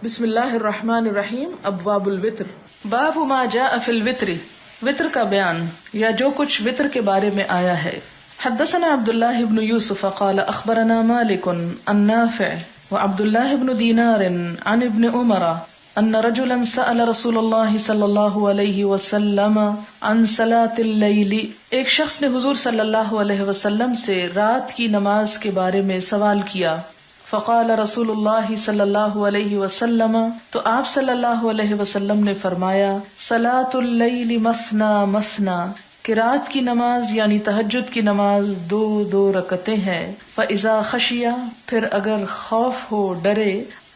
بسم اللہ الرحمن الرحیم. ابواب الوتر. باب ما جاء فی الوتر. وطر کا بیان یا جو کچھ وطر کے بارے میں آیا ہے. حدثنا عبداللہ بن یوسف قال اخبرنا مالک عن نافع وعبد اللہ بن دینار عن ابن عمر ان رجلا سأل رسول اللہ صلی اللہ علیہ وسلم عن صلاة اللیل. ایک شخص نے حضور صلی اللہ علیہ وسلم سے رات کی نماز کے بارے میں سوال کیا. فقال رسول اللہ صلی اللہ علیہ وسلم، تو آپ صلی اللہ علیہ وسلم نے فرمایا، صلاۃ اللیل مثنا مثنا، کہ رات کی نماز یعنی تہجد کی نماز دو دو رکعتیں ہیں. فاذا خشی، پھر اگر خوف ہو، ڈرے،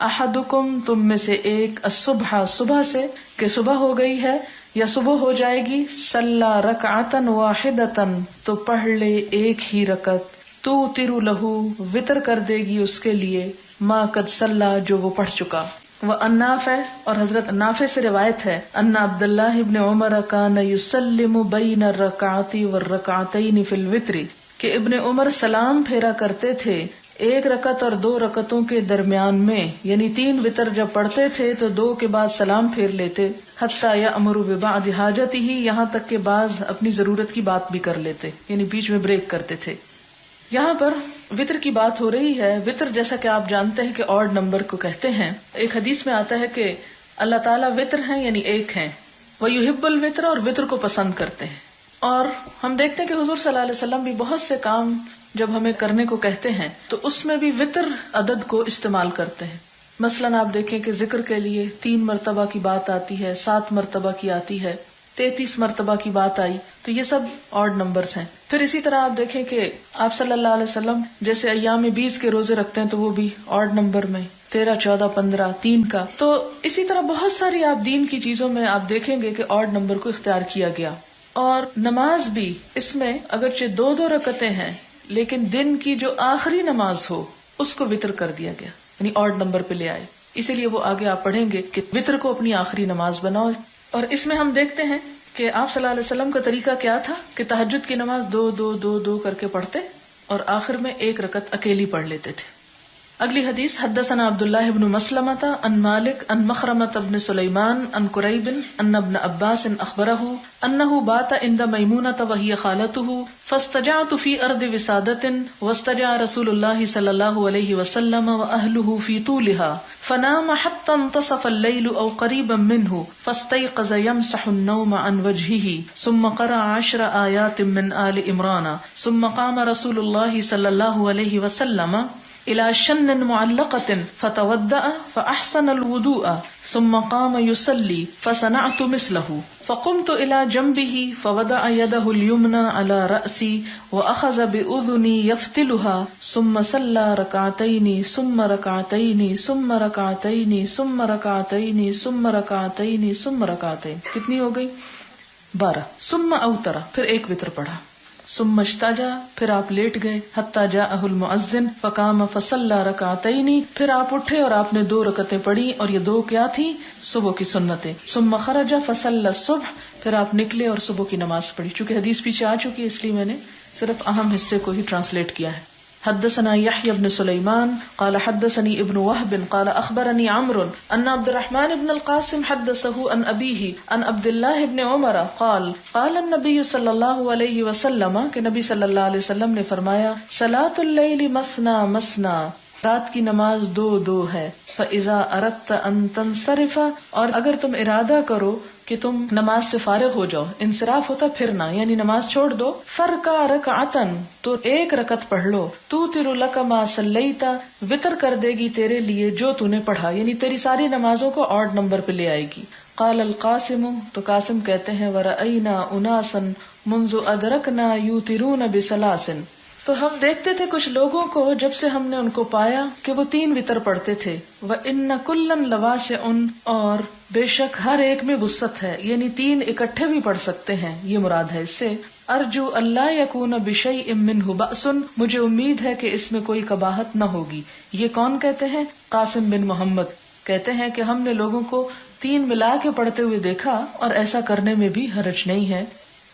احدکم، تم میں سے ایک، الصبح، صبح سے کہ صبح ہو گئی ہے یا صبح ہو جائے گی، صلی رکعتا واحدتا، تو پڑھ لے ایک ہی رکعت، توتر لہو، وطر کر دے گی اس کے لیے، ما قد صلی، جو وہ پڑھ چکا. وعن نافع، اور حضرت نافع سے روایت ہے، ان عبداللہ ابن عمر کان یسلم بین الرکعۃ والرکعتین فی الوتر، کہ ابن عمر سلام پھیرا کرتے تھے ایک رکعت اور دو رکعتوں کے درمیان میں، یعنی تین وطر جب پڑھتے تھے تو دو کے بعد سلام پھیر لیتے. حتی یأمر ببعض حاجتہ، یہاں تک کہ بعض اپنی ضرورت کی بات بھی کر لیتے، یعنی بیچ میں بریک کرتے تھے. یہاں پر وطر کی بات ہو رہی ہے. وطر جیسا کہ آپ جانتے ہیں کہ آڈ نمبر کو کہتے ہیں. ایک حدیث میں آتا ہے کہ اللہ تعالیٰ وطر ہیں یعنی ایک ہیں، وَيُحِبُّ الْوِطْرَ، اور وطر کو پسند کرتے ہیں. اور ہم دیکھتے ہیں کہ حضور صلی اللہ علیہ وسلم بھی بہت سے کام جب ہمیں کرنے کو کہتے ہیں تو اس میں بھی وطر عدد کو استعمال کرتے ہیں. مثلاً آپ دیکھیں کہ ذکر کے لیے 3 مرتبہ کی بات آتی ہے، 7 مرتبہ کی آتی ہے، 33 مرتبہ کی بات آئی، تو یہ سب آڈ نمبرز ہیں. پھر اسی طرح آپ دیکھیں کہ آپ صلی اللہ علیہ وسلم جیسے ایام 20 کے روزے رکھتے ہیں تو وہ بھی آڈ نمبر میں، 13، 14، 15، 3 کا. تو اسی طرح بہت ساری آپ دین کی چیزوں میں آپ دیکھیں گے کہ آڈ نمبر کو اختیار کیا گیا. اور نماز بھی اس میں اگرچہ 2 رکعتیں ہیں لیکن دن کی جو آخری نماز ہو اس کو وطر کر دیا گیا، یعنی آڈ نمبر پہ لے آئے. اسی لیے وہ آگے آپ پڑھیں گے کہ وطر کو اپنی آخری نماز بناؤ. اور اس میں ہم دیکھتے ہیں کہ آپ صلی اللہ علیہ وسلم کا طریقہ کیا تھا کہ تہجد کی نماز 2 کر کے پڑھتے اور آخر میں 1 رکعت اکیلی پڑھ لیتے تھے. اگلی حدیث. حدثنا عبداللہ بن مسلمۃ عن مالک عن مخرمۃ بن سلیمان عن قریب ان ابن عباس اخبرہ انہ بات عند میمونۃ وہی خالتہ فاستجعت فی ارض وسادۃ واستجع رسول اللہ صلی اللہ علیہ وسلم واہلہ فی طولها فنام حتى انتصف الليل او قریبا منہ فاستيقظ يمسح النوم عن وجهه ثم قرأ 10 آیات من آل عمران ثم قام رسول اللہ صلی اللہ علیہ وسلم الى شن معلقة فتودأ فأحسن الوضوء ثم قام يصلي فصنعت مثله فقمت الى جنبه فوضع يده اليمنى على رأسي واخذ بأذني يفتلها ثم صلى ركعتين ثم ركعتين ثم ركعتين ثم ركعتين ثم ركعتين ثم ركعتين. کتنی ہو گئی؟ 12. ثم اوتر، پھر 1 وتر پڑھا. ثم اشتجع، پھر آپ لیٹ گئے. حتی جاءہ المؤذن فقام فصلی رکعتین، پھر آپ اٹھے اور آپ نے 2 رکعتیں پڑھی، اور یہ 2 کیا تھی؟ صبح کی سنتیں. ثم خرج فصلی الصبح، پھر آپ نکلے اور صبح کی نماز پڑھی. چونکہ حدیث پیچھے آ چکی ہے اس لیے میں نے صرف اہم حصے کو ہی ٹرانسلیٹ کیا ہے. حدثنا يحيى بن سليمان قال حدثني ابن وهب قال اخبرني عمرو ان عبد الرحمن بن القاسم حدثه عن ابيه عن عبد الله بن عمر قال قال النبي صلى الله عليه وسلم، کہ نبی صلی اللہ علیہ وسلم نے فرمایا، صلاۃ اللیل مثنا مثنا، رات کی نماز 2 ہے. فاذا اردت ان تنصرف، اور اگر تم ارادہ کرو کہ تم نماز سے فارغ ہو جاؤ، انصراف ہوتا پھرنا، یعنی نماز چھوڑ دو، فرکع رکعتن، تو 1 رکعت پڑھ لو، توتر لک ما صلیت، وطر کر دے گی تیرے لیے جو تو نے پڑھا، یعنی تیری ساری نمازوں کو آڈ نمبر پہ لے آئے گی. قال القاسم، تو قاسم کہتے ہیں، ورأینا اناسا منذ ادرکنا یوترون بثلاث، تو ہم دیکھتے تھے کچھ لوگوں کو جب سے ہم نے ان کو پایا کہ وہ 3 وطر پڑھتے تھے. وَإِنَّ كُلًّا لَوَاسِعٌ، اور بے شک ہر ایک میں وسعت ہے، یعنی 3 اکٹھے بھی پڑھ سکتے ہیں، یہ مراد ہے اس سے. ارجو اللہ یکون بشیء منہ بأس، مجھے امید ہے کہ اس میں کوئی قباحت نہ ہوگی. یہ کون کہتے ہیں؟ قاسم بن محمد کہتے ہیں کہ ہم نے لوگوں کو 3 ملا کے پڑھتے ہوئے دیکھا اور ایسا کرنے میں بھی حرج نہیں ہے،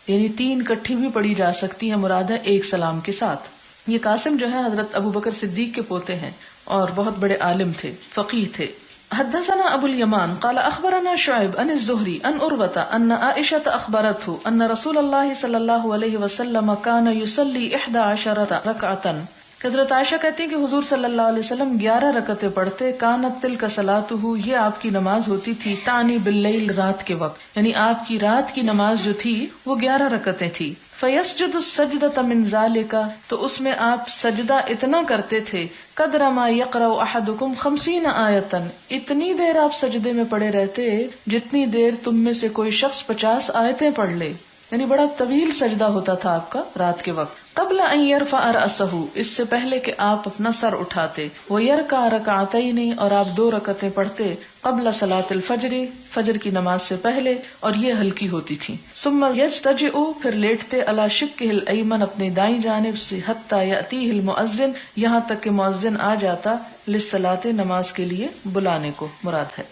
یعنی 3 اکٹھی بھی پڑھی جا سکتی ہے، مراد ہے 1 سلام کے ساتھ. یہ قاسم جو ہے حضرت ابو بکر صدیق کے پوتے ہیں اور بہت بڑے عالم تھے، فقیہ تھے. حدثنا ابو اليمان قال اخبرنا شعيب عن الزهري عن عروة ان عائشة اخبرته ان رسول الله صلى الله عليه وسلم كان يصلي 11 ركعة. حضرت عائشہ کہتی ہیں کہ حضور صلی اللہ علیہ وسلم 11 رکعتیں پڑھتے. کانت تلک صلاتہ، یہ آپ کی نماز ہوتی تھی. تانی باللیل، رات کے وقت، یعنی آپ کی رات کی نماز جو تھی وہ 11 رکعتیں تھی. فیسجد السجدۃ من ذالک، تو اس میں آپ سجدہ اتنا کرتے تھے. قدر ما یقرأ احدکم 50 آیۃ، اتنی دیر آپ سجدے میں پڑے رہتے جتنی دیر تم میں سے کوئی شخص 50 آیتیں پڑھ لے. یعنی بڑا طویل سجدہ ہوتا تھا آپ کا رات کے وقت. قبل ان يرفع رأسه، اس سے پہلے کہ آپ اپنا سر اٹھاتے. ويركع ركعتين، اور آپ 2 رکعتیں پڑھتے. قبل صلاة الفجر، فجر کی نماز سے پہلے، اور یہ ہلکی ہوتی تھی. ثم يضطجع، پھر لیٹتے. على شقه الأيمن، اپنے دائیں جانب سے. حتى يأتيه المؤذن، یہاں تک کہ مؤذن آ جاتا. للصلاة، نماز کے لیے بلانے کو مراد ہے.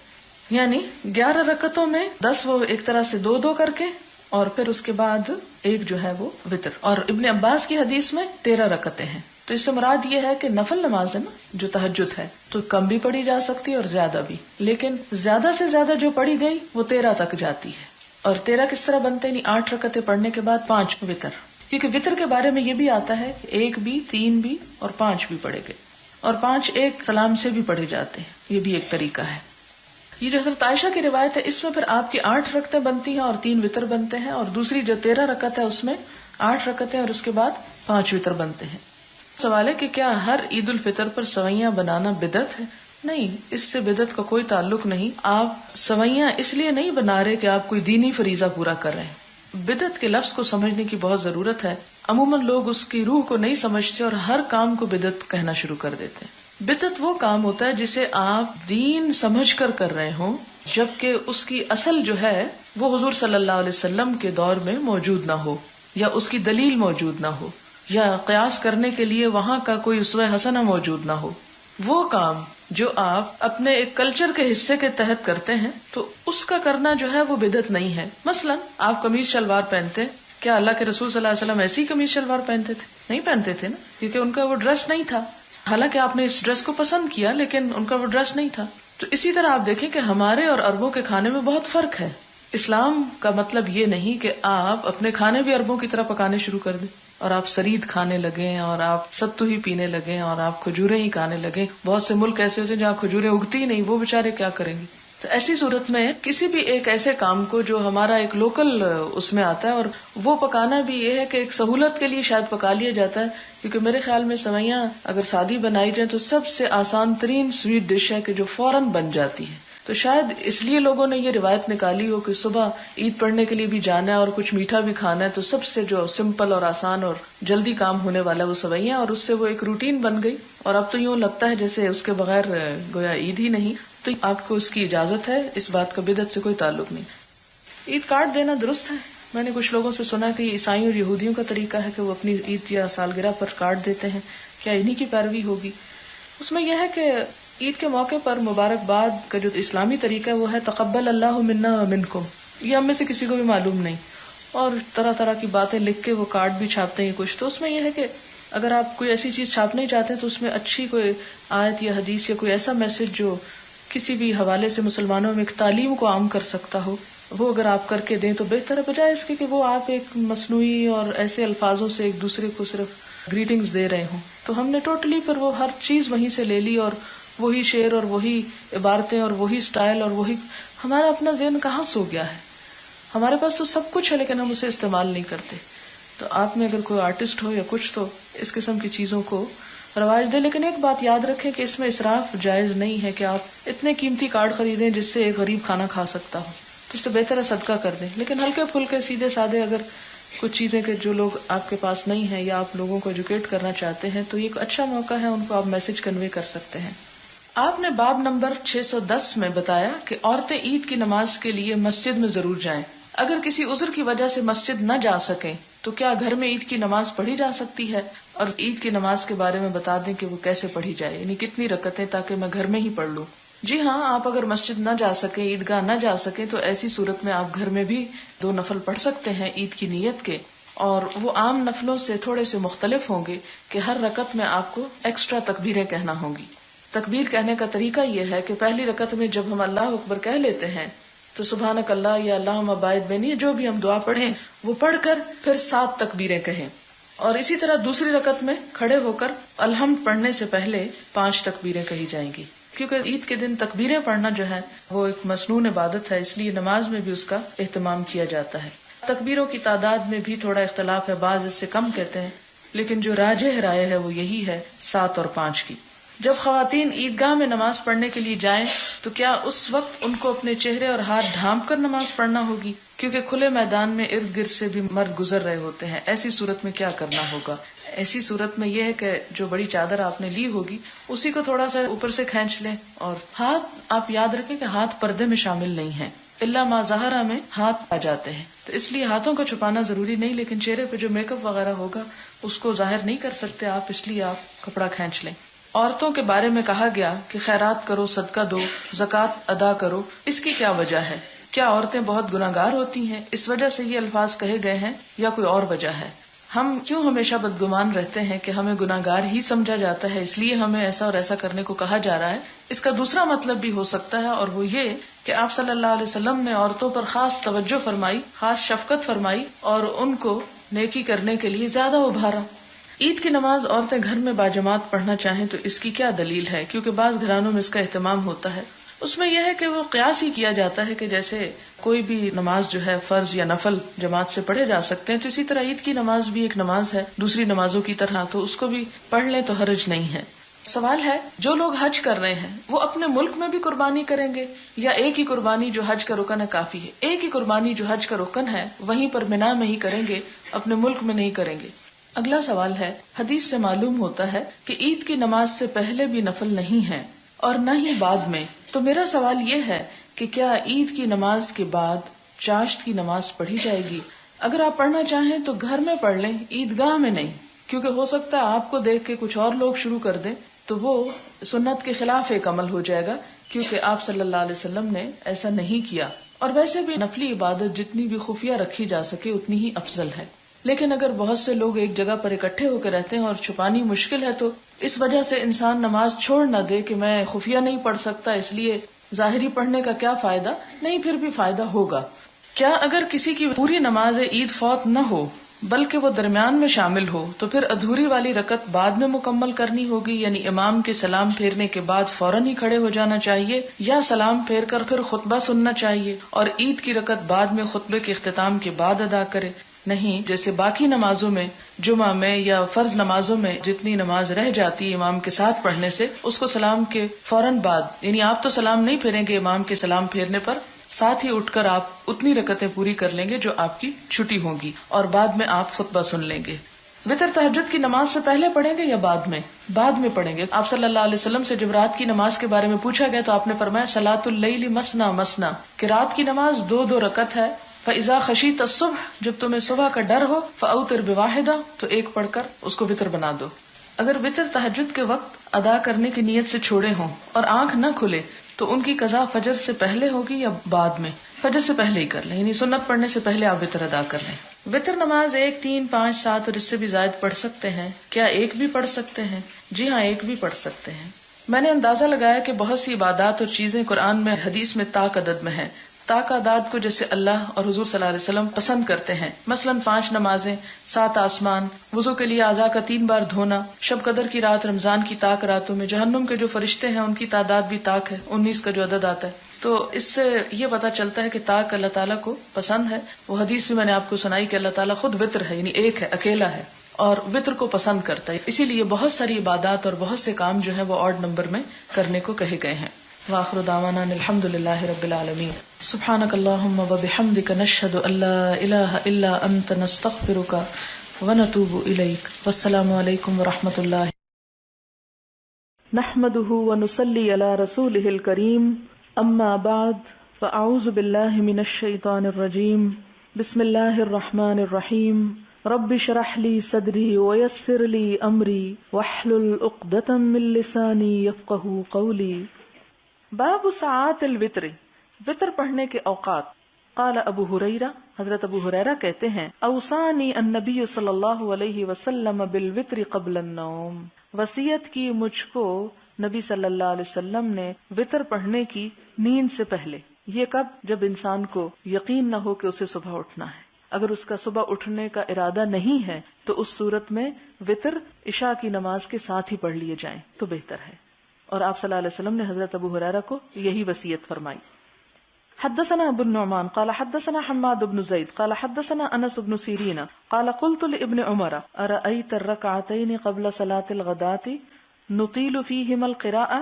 یعنی 11 رکعتوں میں 10 وہ ایک طرح سے 2 کر کے، اور پھر اس کے بعد ایک جو ہے وہ وتر. اور ابن عباس کی حدیث میں 13 رکعتیں ہیں. تو اس سے مراد یہ ہے کہ نفل نماز ہے نا، جو تہجد ہے، تو کم بھی پڑھی جا سکتی ہے اور زیادہ بھی، لیکن زیادہ سے زیادہ جو پڑھی گئی وہ 13 تک جاتی ہے. اور 13 کس طرح بنتے ہیں؟ 8 رکعتیں پڑھنے کے بعد 5 وتر. کیونکہ وتر کے بارے میں یہ بھی آتا ہے کہ 1 بھی، 3 بھی اور 5 بھی پڑھے گئے، اور 5 ایک سلام سے بھی پڑھے جاتے ہیں. یہ بھی ایک طریقہ ہے. یہ جو حضرت عائشہ کی روایت ہے اس میں پھر آپ کی 8 رکعتیں بنتی ہیں اور 3 وتر بنتے ہیں. اور دوسری جو 13 رکعت ہے اس میں 8 رکعتیں اور اس کے بعد 5 وتر بنتے ہیں. سوال ہے کہ کیا ہر عید الفطر پر سوئیاں بنانا بدعت ہے؟ نہیں، اس سے بدعت کا کوئی تعلق نہیں. آپ سوئیاں اس لیے نہیں بنا رہے کہ آپ کوئی دینی فریضہ پورا کر رہے ہیں. بدعت کے لفظ کو سمجھنے کی بہت ضرورت ہے. عموماً لوگ اس کی روح کو نہیں سمجھتے اور ہر کام کو بدعت کہنا شروع کر دیتے ہیں. بدعت وہ کام ہوتا ہے جسے آپ دین سمجھ کر رہے ہوں، جبکہ اس کی اصل جو ہے وہ حضور صلی اللہ علیہ وسلم کے دور میں موجود نہ ہو، یا اس کی دلیل موجود نہ ہو، یا قیاس کرنے کے لیے وہاں کا کوئی اسوہ حسنہ موجود نہ ہو. وہ کام جو آپ اپنے ایک کلچر کے حصے کے تحت کرتے ہیں تو اس کا کرنا جو ہے وہ بدعت نہیں ہے. مثلا آپ قمیض شلوار پہنتے ہیں، کیا اللہ کے رسول صلی اللہ علیہ وسلم ایسی قمیض شلوار پہنتے تھے؟ نہیں پہنتے تھے نا، کیونکہ ان کا وہ ڈریس نہیں تھا. حالانکہ آپ نے اس ڈریس کو پسند کیا لیکن ان کا وہ ڈریس نہیں تھا. تو اسی طرح آپ دیکھیں کہ ہمارے اور عربوں کے کھانے میں بہت فرق ہے. اسلام کا مطلب یہ نہیں کہ آپ اپنے کھانے بھی عربوں کی طرح پکانے شروع کر دیں، اور آپ سرید کھانے لگیں، اور آپ ستو ہی پینے لگیں، اور آپ کھجوریں ہی کھانے لگیں. بہت سے ملک ایسے ہوتے ہیں جہاں کھجوریں اگتی ہی نہیں، وہ بیچارے کیا کریں گے؟ تو ایسی صورت میں کسی بھی ایک ایسے کام کو جو ہمارا ایک لوکل اس میں آتا ہے، اور وہ پکانا بھی یہ ہے کہ ایک سہولت کے لیے شاید پکا لیا جاتا ہے. کیونکہ میرے خیال میں سوئیاں اگر سادی بنائی جائیں تو سب سے آسان ترین سویٹ ڈش ہے کہ جو فوراً بن جاتی ہے. تو شاید اس لیے لوگوں نے یہ روایت نکالی ہو کہ صبح عید پڑھنے کے لیے بھی جانا ہے اور کچھ میٹھا بھی کھانا ہے، تو سب سے جو سمپل اور آسان اور جلدی کام ہونے والا وہ سوئیاں، اور اس سے وہ ایک روٹین بن گئی. اور اب تو یوں لگتا ہے جیسے اس کے بغیر گویا عید ہی نہیں. تو آپ کو اس کی اجازت ہے، اس بات کا بدعت سے کوئی تعلق نہیں. عید کارڈ دینا درست ہے. میں نے کچھ لوگوں سے سنا کہ عیسائیوں اور یہودیوں کا طریقہ ہے کہ وہ اپنی عید یا سالگرہ پر کارڈ دیتے ہیں. کیا انہی کی پیروی ہوگی؟ اس میں یہ ہے کہ عید کے موقع پر مبارکباد کا جو اسلامی طریقہ ہے وہ ہے تقبل اللہ منا و منکم. یہ ہم میں سے کسی کو بھی معلوم نہیں، اور طرح طرح کی باتیں لکھ کے وہ کارڈ بھی چھاپتے ہیں کچھ. تو اس میں یہ ہے کہ اگر آپ کوئی ایسی چیز چھاپنا ہی چاہتے ہیں تو اس میں اچھی کوئی آیت یا حدیث یا کوئی ایسا میسج جو کسی بھی حوالے سے مسلمانوں میں ایک تعلیم کو عام کر سکتا ہو، وہ اگر آپ کر کے دیں تو بہتر ہے، بجائے اس کے کہ وہ آپ ایک مصنوعی اور ایسے الفاظوں سے ایک دوسرے کو صرف گریٹنگز دے رہے ہوں. تو ہم نے ٹوٹلی پھر وہ ہر چیز وہیں سے لے لی، اور وہی شعر اور وہی عبارتیں اور وہی سٹائل اور وہی. ہمارا اپنا ذہن کہاں سو گیا ہے؟ ہمارے پاس تو سب کچھ ہے لیکن ہم اسے استعمال نہیں کرتے. تو آپ میں اگر کوئی آرٹسٹ ہو یا کچھ تو اس قسم کی چیزوں کو رواج دے. لیکن ایک بات یاد رکھیں کہ اس میں اسراف جائز نہیں ہے کہ آپ اتنے قیمتی کارڈ خریدیں جس سے ایک غریب کھانا کھا سکتا ہو. تو اس سے بہتر ہے صدقہ کر دیں. لیکن ہلکے پھلکے سیدھے سادے اگر کچھ چیزیں کہ جو لوگ آپ کے پاس نہیں ہیں یا آپ لوگوں کو ایجوکیٹ کرنا چاہتے ہیں تو یہ ایک اچھا موقع ہے، ان کو آپ میسج کنوے کر سکتے ہیں. آپ نے باب نمبر 610 میں بتایا کہ عورتیں عید کی نماز کے لیے مسجد میں ضرور جائیں. اگر کسی عذر کی وجہ سے مسجد نہ جا سکیں تو کیا گھر میں عید کی نماز پڑھی جا سکتی ہے؟ اور عید کی نماز کے بارے میں بتا دیں کہ وہ کیسے پڑھی جائے، یعنی کتنی رکعتیں، تاکہ میں گھر میں ہی پڑھ لوں. جی ہاں، آپ اگر مسجد نہ جا سکیں، عیدگاہ نہ جا سکیں تو ایسی صورت میں آپ گھر میں بھی 2 نفل پڑھ سکتے ہیں عید کی نیت کے. اور وہ عام نفلوں سے تھوڑے سے مختلف ہوں گے کہ ہر رکعت میں آپ کو ایکسٹرا تکبیریں کہنا ہوں گی. تکبیر کہنے کا طریقہ یہ ہے کہ پہلی رکعت میں جب ہم اللہ اکبر کہہ لیتے ہیں تو سبحانک اللہ یا اللہم باعث بینی جو بھی ہم دعا پڑھیں وہ پڑھ کر پھر 7 تکبیریں کہیں، اور اسی طرح دوسری رکعت میں کھڑے ہو کر الحمد پڑھنے سے پہلے 5 تکبیریں کہی جائیں گی، کیونکہ عید کے دن تکبیریں پڑھنا جو ہے وہ ایک مسنون عبادت ہے، اس لیے نماز میں بھی اس کا اہتمام کیا جاتا ہے۔ تکبیروں کی تعداد میں بھی تھوڑا اختلاف ہے، بعض اس سے کم کہتے ہیں، لیکن جو راجح رائے ہے وہ یہی ہے 7 اور 5 کی۔ جب خواتین عیدگاہ میں نماز پڑھنے کے لیے جائیں تو کیا اس وقت ان کو اپنے چہرے اور ہاتھ ڈھانپ کر نماز پڑھنا ہوگی؟ کیونکہ کھلے میدان میں ارد گرد سے بھی مرد گزر رہے ہوتے ہیں، ایسی صورت میں کیا کرنا ہوگا؟ ایسی صورت میں یہ ہے کہ جو بڑی چادر آپ نے لی ہوگی اسی کو تھوڑا سا اوپر سے کھینچ لیں، اور ہاتھ آپ یاد رکھیں کہ ہاتھ پردے میں شامل نہیں ہیں، الا ما ظاہرہ میں ہاتھ آ جاتے ہیں، تو اس لیے ہاتھوں کو چھپانا ضروری نہیں، لیکن چہرے پہ جو میک اپ وغیرہ ہوگا اس کو ظاہر نہیں کر سکتے آپ، اس لیے آپ کپڑا کھینچ لیں۔ عورتوں کے بارے میں کہا گیا کہ خیرات کرو، صدقہ دو، زکوٰۃ ادا کرو، اس کی کیا وجہ ہے؟ کیا عورتیں بہت گناہگار ہوتی ہیں اس وجہ سے یہ الفاظ کہے گئے ہیں یا کوئی اور وجہ ہے؟ ہم کیوں ہمیشہ بدگمان رہتے ہیں کہ ہمیں گناہگار ہی سمجھا جاتا ہے، اس لیے ہمیں ایسا اور ایسا کرنے کو کہا جا رہا ہے؟ اس کا دوسرا مطلب بھی ہو سکتا ہے، اور وہ یہ کہ آپ صلی اللہ علیہ وسلم نے عورتوں پر خاص توجہ فرمائی، خاص شفقت فرمائی، اور ان کو نیکی کرنے کے لیے زیادہ ابھارا۔ عید کی نماز عورتیں گھر میں باجماعت پڑھنا چاہیں تو اس کی کیا دلیل ہے؟ کیونکہ بعض گھرانوں میں اس کا اہتمام ہوتا ہے، اس میں یہ ہے کہ وہ قیاس ہی کیا جاتا ہے کہ جیسے کوئی بھی نماز جو ہے فرض یا نفل جماعت سے پڑھے جا سکتے ہیں، تو اسی طرح عید کی نماز بھی ایک نماز ہے دوسری نمازوں کی طرح، تو اس کو بھی پڑھ لیں تو حرج نہیں ہے۔ سوال ہے، جو لوگ حج کر رہے ہیں وہ اپنے ملک میں بھی قربانی کریں گے یا ایک ہی قربانی جو حج کا رکن ہے کافی ہے؟ ایک ہی قربانی جو حج کا رکن ہے وہیں پر مینا میں ہی کریں گے، اپنے ملک میں نہیں کریں گے۔ اگلا سوال ہے، حدیث سے معلوم ہوتا ہے کہ عید کی نماز سے پہلے بھی نفل نہیں ہے اور نہ ہی بعد میں، تو میرا سوال یہ ہے کہ کیا عید کی نماز کے بعد چاشت کی نماز پڑھی جائے گی؟ اگر آپ پڑھنا چاہیں تو گھر میں پڑھ لیں، عیدگاہ میں نہیں، کیونکہ ہو سکتا ہے آپ کو دیکھ کے کچھ اور لوگ شروع کر دیں تو وہ سنت کے خلاف ایک عمل ہو جائے گا، کیونکہ آپ صلی اللہ علیہ وسلم نے ایسا نہیں کیا، اور ویسے بھی نفلی عبادت جتنی بھی خفیہ رکھی جا سکے اتنی ہی افضل ہے۔ لیکن اگر بہت سے لوگ ایک جگہ پر اکٹھے ہو کے رہتے ہیں اور چھپانی مشکل ہے تو اس وجہ سے انسان نماز چھوڑ نہ دے کہ میں خفیہ نہیں پڑھ سکتا اس لیے ظاہری پڑھنے کا کیا فائدہ؟ نہیں، پھر بھی فائدہ ہوگا۔ کیا اگر کسی کی پوری نماز عید فوت نہ ہو بلکہ وہ درمیان میں شامل ہو تو پھر ادھوری والی رکعت بعد میں مکمل کرنی ہوگی، یعنی امام کے سلام پھیرنے کے بعد فوراً ہی کھڑے ہو جانا چاہیے، یا سلام پھیر کر پھر خطبہ سننا چاہیے اور عید کی رکعت بعد میں خطبے کے اختتام کے بعد ادا کرے؟ نہیں، جیسے باقی نمازوں میں، جمعہ میں یا فرض نمازوں میں جتنی نماز رہ جاتی ہے امام کے ساتھ پڑھنے سے، اس کو سلام کے فوراً بعد، یعنی آپ تو سلام نہیں پھیریں گے امام کے سلام پھیرنے پر، ساتھ ہی اٹھ کر آپ اتنی رکعتیں پوری کر لیں گے جو آپ کی چھٹی ہوں گی، اور بعد میں آپ خطبہ سن لیں گے۔ وتر تہجد کی نماز سے پہلے پڑھیں گے یا بعد میں؟ بعد میں پڑھیں گے۔ آپ صلی اللہ علیہ وسلم سے جب رات کی نماز کے بارے میں پوچھا گیا تو آپ نے فرمایا صلاۃ اللیل مثنی مثنی، کہ رات کی نماز 2 رکعت ہے۔ فَإِذَا خَشِيتَ الصُّبْحَ، جب تمہیں صبح کا ڈر ہو، فَأَوْتِرْ بِوَاحِدَةٍ، تو ایک پڑھ کر اس کو وتر بنا دو۔ اگر وتر تہجد کے وقت ادا کرنے کی نیت سے چھوڑے ہوں اور آنکھ نہ کھلے تو ان کی قضا فجر سے پہلے ہوگی یا بعد میں؟ فجر سے پہلے ہی کر لیں، یعنی سنت پڑھنے سے پہلے آپ وتر ادا کر لیں۔ وتر نماز 1، 3، 5، 7 اور اس سے بھی زائد پڑھ سکتے ہیں؟ کیا ایک بھی پڑھ سکتے ہیں؟ جی ہاں، ایک بھی پڑھ سکتے ہیں۔ میں نے اندازہ لگایا کہ بہت سی عبادات اور چیزیں قرآن میں، حدیث میں طاق عدد میں ہیں۔ طاق عدد کو جیسے اللہ اور حضور صلی اللہ علیہ وسلم پسند کرتے ہیں، مثلا 5 نمازیں، 7 آسمان، وضو کے لیے اعضاء کا 3 بار دھونا، شب قدر کی رات رمضان کی طاق راتوں میں، جہنم کے جو فرشتے ہیں ان کی تعداد بھی طاق ہے، 19 کا جو عدد آتا ہے، تو اس سے یہ پتا چلتا ہے کہ طاق اللہ تعالیٰ کو پسند ہے۔ وہ حدیث بھی میں نے آپ کو سنائی کہ اللہ تعالیٰ خود وتر ہے، یعنی ایک ہے، اکیلا ہے، اور وتر کو پسند کرتا ہے، اسی لیے بہت ساری عبادات اور بہت سے کام جو ہے وہ آڈ نمبر میں کرنے کو کہے گئے ہیں۔ وآخر دعوانا الحمد للہ رب العالمین۔ سبحانک اللہم وبحمدک، نشہد ان لا الہ الا انت، نستغفرک ونتوب الیک۔ والسلام علیکم ورحمۃ اللہ۔ نحمده ونصلی علی رسولہ الکریم، اما بعد فاعوذ باللہ من الشیطان الرجیم، بسم اللہ الرحمن الرحیم۔ رب اشرح لی صدری ویسر لی امری واحلل عقدۃ من لسانی یفقہوا قولی۔ باب ساعات الوتر، وتر پڑھنے کے اوقات۔ قال ابو ہریرہ، حضرت ابو ہریرہ کہتے ہیں، اوصانی النبی صلی اللہ علیہ وسلم بالوتر قبل النوم، وصیت کی مجھ کو نبی صلی اللہ علیہ وسلم نے وطر پڑھنے کی نیند سے پہلے. یہ کب؟ جب انسان کو یقین نہ ہو کہ اسے صبح اٹھنا ہے. اگر اس کا صبح اٹھنے کا ارادہ نہیں ہے تو اس صورت میں وطر عشاء کی نماز کے ساتھ ہی پڑھ لیے جائیں تو بہتر ہے. اور آپ صلی اللہ علیہ وسلم نے حضرت ابو ہریرہ کو یہی وصیت فرمائی. حدثنا ابو النعمان قال حدثنا حماد بن زید قال حدثنا انس بن سیرین قال قلت لابن عمر ارأيت الركعتين قبل صلاة الغداة نطيل فيهما القراءة.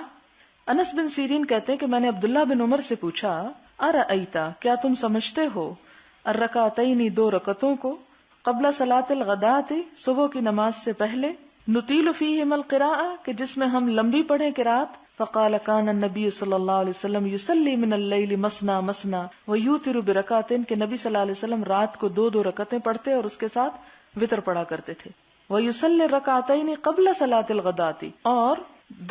انس بن سیرین کہتے ہیں کہ میں نے عبداللہ بن عمر سے پوچھا ارأيت کیا تم سمجھتے ہو الركعتين 2 رکعتوں کو قبل صلاة الغداة صبح کی نماز سے پہلے نطیل فیہما القراءة کہ جس میں ہم لمبی پڑھیں قرات. فقال كان النبي صلی اللہ علیہ وسلم يصلي من الليل مثنى مثنى ويوتر بركعتين کہ نبی صلی اللہ علیہ وسلم رات کو 2 رکعتیں پڑھتے اور اس کے ساتھ وطر پڑھا کرتے تھے. ويصلي ركعتين قبل صلاة الغداة اور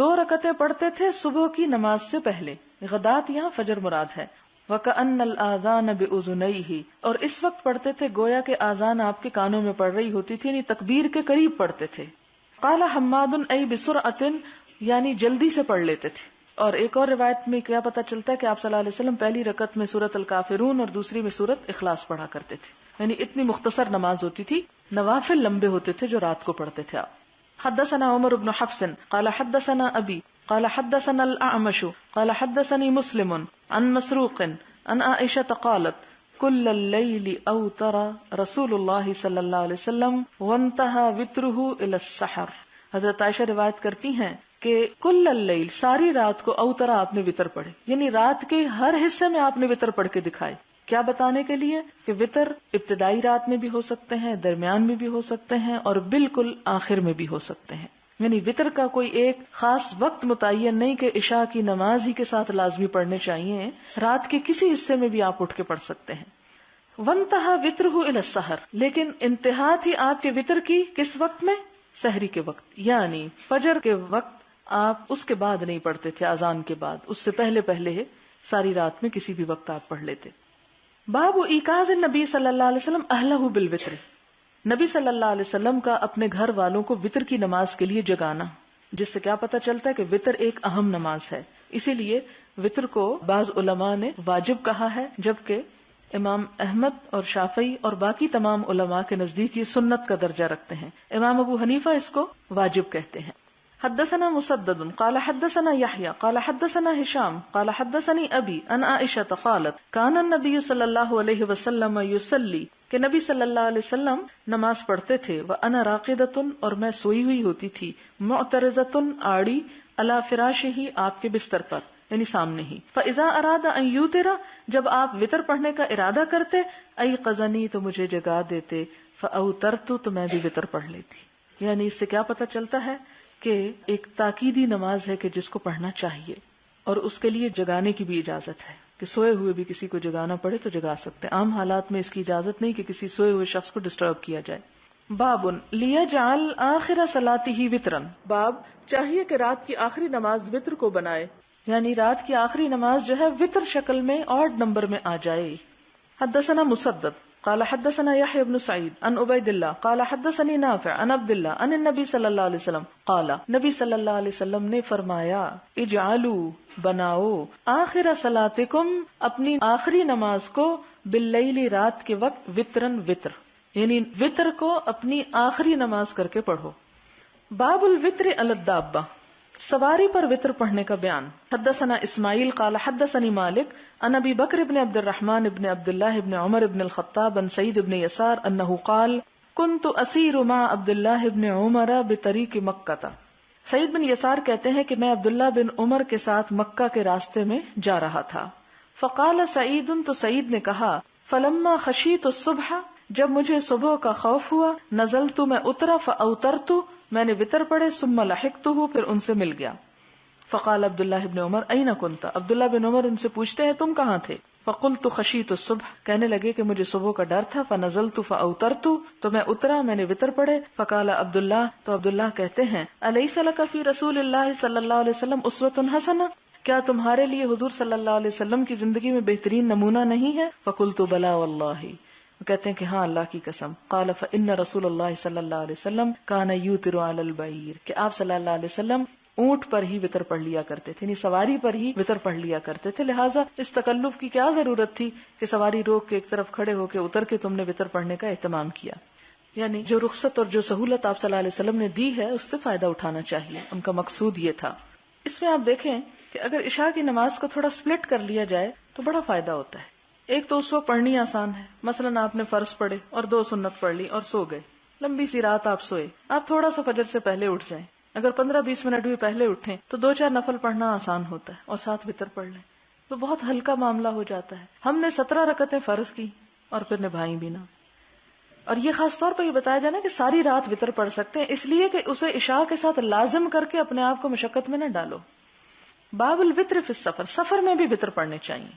2 رکعتیں پڑھتے تھے صبح کی نماز سے پہلے. غدات یہاں فجر مراد ہے. وَكَأَنَّ الْآذَانَ بِأُذُنَيْهِ اور اس وقت پڑھتے تھے گویا کہ آذان آپ کے کانوں میں پڑ رہی ہوتی تھی، یعنی تکبیر کے قریب پڑھتے تھے. قال حماد ای بسرعة یعنی جلدی سے پڑھ لیتے تھے. اور ایک اور روایت میں کیا پتہ چلتا ہے کہ آپ صلی اللہ علیہ وسلم پہلی رکعت میں سورۃ الکافرون اور دوسری میں سورۃ اخلاص پڑھا کرتے تھے. یعنی اتنی مختصر نماز ہوتی تھی. نوافل لمبے ہوتے تھے جو رات کو پڑھتے تھے آپ. حدثنا عمر بن حفص قال حدثنا ابي قال حدثنا الاعمش قال حدثني مسلم عن مسروق عن عائشة قالت كل الليل اوتر رسول الله صلی اللہ علیہ وسلم وانتهى وتره الى السحر. حضرت عائشہ روایت کرتی ہیں کہ کل اللیل ساری رات کو اوترا آپ نے وطر پڑھے، یعنی رات کے ہر حصے میں آپ نے وطر پڑھ کے دکھائے. کیا بتانے کے لیے کہ وطر ابتدائی رات میں بھی ہو سکتے ہیں، درمیان میں بھی ہو سکتے ہیں اور بالکل آخر میں بھی ہو سکتے ہیں. یعنی وطر کا کوئی ایک خاص وقت متعین نہیں کہ عشاء کی نماز ہی کے ساتھ لازمی پڑھنے چاہیے، رات کے کسی حصے میں بھی آپ اٹھ کے پڑھ سکتے ہیں. وانتہا وطرہ الی السحر لیکن انتہا تھی آپ کے وطر کی کس وقت میں؟ سحری کے وقت، یعنی فجر کے وقت آپ اس کے بعد نہیں پڑھتے تھے، اذان کے بعد، اس سے پہلے پہلے ساری رات میں کسی بھی وقت آپ پڑھ لیتے. باب ایقاظ النبی صلی اللہ علیہ وسلم اہلہ بالوتر، نبی صلی اللہ علیہ وسلم کا اپنے گھر والوں کو وطر کی نماز کے لیے جگانا، جس سے کیا پتہ چلتا ہے کہ وطر ایک اہم نماز ہے. اسی لیے وطر کو بعض علماء نے واجب کہا ہے، جبکہ امام احمد اور شافعی اور باقی تمام علماء کے نزدیک یہ سنت کا درجہ رکھتے ہیں. امام ابو حنیفہ اس کو واجب کہتے ہیں. حدثنا مسدد قال حدثنا يحيى قال حدثنا هشام قال حدثني ابي عن عائشة قالت كان النبي صلی اللہ علیہ وسلم يصلي کہ نبی صلی اللہ علیہ وسلم نماز پڑھتے تھے. وانا راقدة اور میں سوئی ہوئی ہوتی تھی. معترضة آڑی على فراشه آپ کے بستر پر، یعنی سامنے ہی. فاذا اراد ان یوتر جب آپ وطر پڑھنے کا ارادہ کرتے، ایقظنی تو مجھے جگا دیتے، فاوترت تو میں بھی وطر پڑھ لیتی. یعنی اس سے کیا پتہ چلتا ہے کہ ایک تاکیدی نماز ہے کہ جس کو پڑھنا چاہیے اور اس کے لیے جگانے کی بھی اجازت ہے کہ سوئے ہوئے بھی کسی کو جگانا پڑے تو جگا سکتے. عام حالات میں اس کی اجازت نہیں کہ کسی سوئے ہوئے شخص کو ڈسٹرب کیا جائے. باب لیجعل آخر صلاته وطرا، باب چاہیے کہ رات کی آخری نماز وطر کو بنائے، یعنی رات کی آخری نماز جو ہے وطر شکل میں آڈ نمبر میں آ جائے. حدثنا مسدد قال حدثنا يحيى بن سعيد عن عبيد الله قال حدثني نافع عن عبد الله عن النبي صلی اللہ علیہ وسلم قال نبی صلی اللہ علیہ وسلم نے فرمایا اجعلوا بناؤ آخر صلاتکم اپنی آخری نماز کو باللیل رات کے وقت وطرن وطر، یعنی وطر کو اپنی آخری نماز کر کے پڑھو. باب الوطر علی الدابہ، سواری پر وطر پڑھنے کا بیان. حدثنا اسماعیل قال حدثني مالک عن ابی بکر بن عبد الرحمن بن عبد الله بن عمر بن الخطاب عن سعید بن یسار انه قال كنت اسیر مع عبد الله بن عمر بطریق مکہ. سعید بن یسار کہتے ہیں کہ میں عبداللہ بن عمر کے ساتھ مکہ کے راستے میں جا رہا تھا. فقال سعید تو سعید نے کہا فلما خشیت الصبح جب مجھے صبح کا خوف ہوا نزلت میں اترا فاوترت میں نے وطر پڑھے ثم لحقته پھر ان سے مل گیا. فقال عبداللہ بن عمر این کنت، عبداللہ بن عمر ان سے پوچھتے ہیں تم کہاں تھے؟ فقلت خشیت الصبح کہنے لگے کہ مجھے صبح کا ڈر تھا. فنزلت فاوترت تو میں اترا میں نے وطر پڑھے. فقال عبداللہ تو عبداللہ کہتے ہیں الیس لک فی رسول اللہ صلی اللہ علیہ وسلم اسوۃ حسنہ، کیا تمہارے لیے حضور صلی اللہ علیہ وسلم کی زندگی میں بہترین نمونہ نہیں ہے؟ فقلت بلا واللہ، کہتے ہیں کہ ہاں اللہ کی قسم. قال فإن رسول اللہ صلی اللہ علیہ وسلم کان یوتر علی البعیر، کہ آپ صلی اللہ علیہ وسلم اونٹ پر ہی وطر پڑھ لیا کرتے تھے، یعنی سواری پر ہی وطر پڑھ لیا کرتے تھے، لہٰذا اس تکلف کی کیا ضرورت تھی کہ سواری روک کے ایک طرف کھڑے ہو کے اتر کے تم نے وطر پڑھنے کا اہتمام کیا. یعنی جو رخصت اور جو سہولت آپ صلی اللہ علیہ وسلم نے دی ہے اس سے فائدہ اٹھانا چاہیے، ان کا مقصود یہ تھا. اس میں آپ دیکھیں کہ اگر عشاء کی نماز کو تھوڑا سپلٹ کر لیا جائے تو بڑا فائدہ ہوتا ہے. ایک تو اس وقت پڑھنی آسان ہے، مثلا آپ نے فرض پڑھے اور 2 سنت پڑھ لی اور سو گئے، لمبی سی رات آپ سوئے، آپ تھوڑا سا فجر سے پہلے اٹھ جائیں، اگر 15-20 منٹ بھی پہلے اٹھیں تو 2-4 نفل پڑھنا آسان ہوتا ہے اور ساتھ وتر پڑھ لیں تو بہت ہلکا معاملہ ہو جاتا ہے. ہم نے 17 رکعتیں فرض کی اور پھر نبھائی بھی نہ. اور یہ خاص طور پر یہ بتایا جانا کہ ساری رات وتر پڑھ سکتے ہیں، اس لیے کہ اسے عشاء کے ساتھ لازم کر کے اپنے آپ کو مشقت میں نہ ڈالو. باب الوتر فی السفر، سفر میں بھی وتر پڑھنے چاہیے.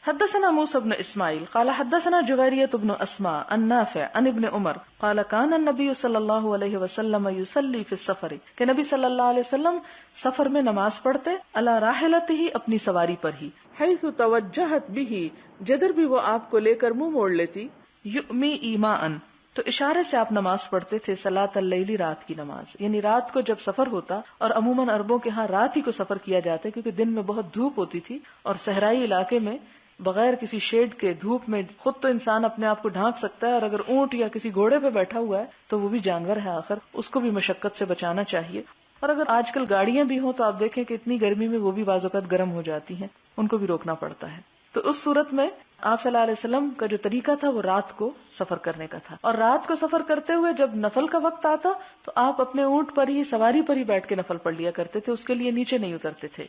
حدثنا موسى بن اسماعیل قال حدثنا جویریۃ بن اسماء عن نافع عن ابن عمر قال كان النبي صلی اللہ علیہ وسلم يصلي في السفر، کہ نبی صلی اللہ علیہ وسلم سفر میں نماز پڑھتے على راحلته، اپنی سواری پر ہی، حيث توجهت به، جدھر بھی وہ آپ کو لے کر منہ موڑ لیتی، یؤمی ایماء، تو اشارے سے آپ نماز پڑھتے تھے صلاۃ اللیل، رات کی نماز. یعنی رات کو جب سفر ہوتا، اور عموماً عربوں کے ہاں رات ہی کو سفر کیا جاتا ہے کیونکہ دن میں بہت دھوپ ہوتی تھی، اور صحرائی علاقے میں بغیر کسی شیڈ کے دھوپ میں خود تو انسان اپنے آپ کو ڈھانک سکتا ہے، اور اگر اونٹ یا کسی گھوڑے پہ بیٹھا ہوا ہے تو وہ بھی جانور ہے آخر، اس کو بھی مشقت سے بچانا چاہیے. اور اگر آج کل گاڑیاں بھی ہوں تو آپ دیکھیں کہ اتنی گرمی میں وہ بھی بعض اوقات گرم ہو جاتی ہیں، ان کو بھی روکنا پڑتا ہے. تو اس صورت میں آپ صلی اللہ علیہ وسلم کا جو طریقہ تھا وہ رات کو سفر کرنے کا تھا، اور رات کو سفر کرتے ہوئے جب نفل کا وقت آتا تو آپ اپنے اونٹ پر ہی، سواری پر ہی بیٹھ کے نفل پڑھ لیا کرتے تھے، اس کے لیے نیچے نہیں اترتے تھے.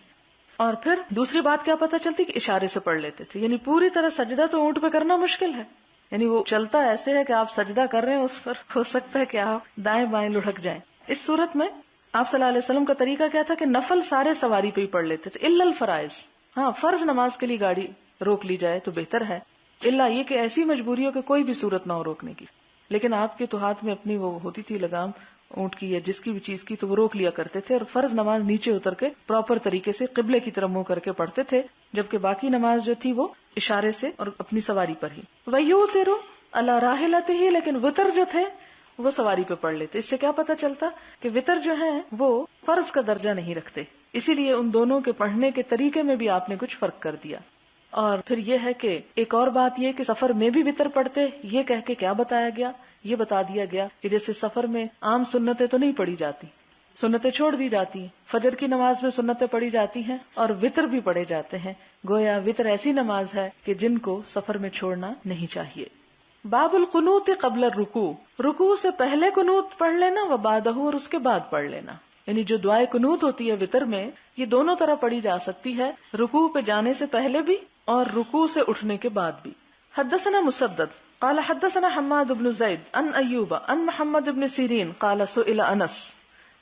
اور پھر دوسری بات کیا پتہ چلتی کہ اشارے سے پڑھ لیتے تھے، یعنی پوری طرح سجدہ تو اونٹ پہ کرنا مشکل ہے، یعنی وہ چلتا ایسے ہے کہ آپ سجدہ کر رہے ہیں اس پر، ہو سکتا ہے کہ آپ دائیں بائیں لڑھک جائیں. اس صورت میں آپ صلی اللہ علیہ وسلم کا طریقہ کیا تھا کہ نفل سارے سواری پہ ہی پڑھ لیتے تھے، الا الفرائض. ہاں فرض نماز کے لیے گاڑی روک لی جائے تو بہتر ہے، الا یہ کہ ایسی مجبوری ہو کہ کوئی بھی صورت نہ ہو روکنے کی. لیکن آپ کے تو ہاتھ میں اپنی وہ ہوتی تھی لگام اونٹ کی یا جس کی بھی چیز کی، تو وہ روک لیا کرتے تھے، اور فرض نماز نیچے اتر کے پراپر طریقے سے قبلے کی طرف منہ کر کے پڑھتے تھے، جبکہ باقی نماز جو تھی وہ اشارے سے اور اپنی سواری پر ہی. وَيُوتِرُ عَلَى رَاحِلَتِهِ، لیکن وتر جو تھے وہ سواری پہ پڑھ لیتے. اس سے کیا پتہ چلتا کہ وتر جو ہے وہ فرض کا درجہ نہیں رکھتے، اسی لیے ان دونوں کے پڑھنے کے طریقے میں بھی آپ نے کچھ فرق کر دیا. اور پھر یہ ہے کہ ایک اور بات یہ کہ سفر میں بھی وتر پڑھتے، یہ کہہ کے کیا بتایا گیا، یہ بتا دیا گیا کہ جیسے سفر میں عام سنتیں تو نہیں پڑھی جاتی، سنتیں چھوڑ دی جاتی ہیں. فجر کی نماز میں سنتیں پڑھی جاتی ہیں اور وتر بھی پڑھے جاتے ہیں، گویا وتر ایسی نماز ہے کہ جن کو سفر میں چھوڑنا نہیں چاہیے. باب القنوت قبل الرکوع، رکوع سے پہلے قنوت پڑھ لینا، و بعدہ، اور اس کے بعد پڑھ لینا. یعنی جو دعائے قنوت ہوتی ہے وتر میں، یہ دونوں طرح پڑھی جا سکتی ہے، رکوع پہ جانے سے پہلے بھی اور رکوع سے اٹھنے کے بعد بھی. حدثنا مسدد قال حدثنا حماد بن زید عن ایوب عن محمد بن سیرین قال سئل انس،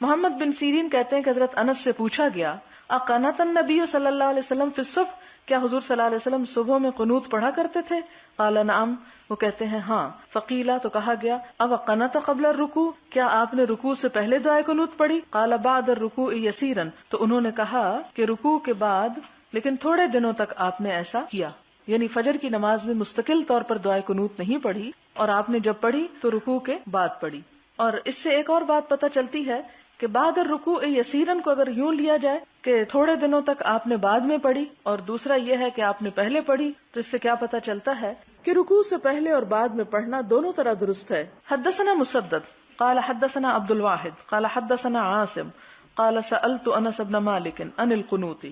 محمد بن سیرین کہتے ہیں کہ حضرت انس سے پوچھا گیا، اقنت النبی صلی اللہ علیہ وسلم فی الصبح، کیا حضور صلی اللہ علیہ وسلم صبح میں قنوت پڑھا کرتے تھے؟ قال نعم، وہ کہتے ہیں ہاں. فقیلا، تو کہا گیا، اب قنت قبل الرکوع، کیا آپ نے رکوع سے پہلے دعائے قنوت پڑھی؟ قال بعد الرکوع یسیرا، تو انہوں نے کہا کہ رکوع کے بعد، لیکن تھوڑے دنوں تک آپ نے ایسا کیا. یعنی فجر کی نماز میں مستقل طور پر دعائے قنوت نہیں پڑھی، اور آپ نے جب پڑھی تو رکوع کے بعد پڑھی. اور اس سے ایک اور بات پتہ چلتی ہے کہ بعد الرکوع یسیرن کو اگر یوں لیا جائے کہ تھوڑے دنوں تک آپ نے بعد میں پڑھی، اور دوسرا یہ ہے کہ آپ نے پہلے پڑھی، تو اس سے کیا پتہ چلتا ہے کہ رکوع سے پہلے اور بعد میں پڑھنا دونوں طرح درست ہے. حدثنا مسدد قال حدثنا عبد الواحد قال حدثنا عاصم قال سألت انس بن مالک عن القنوت،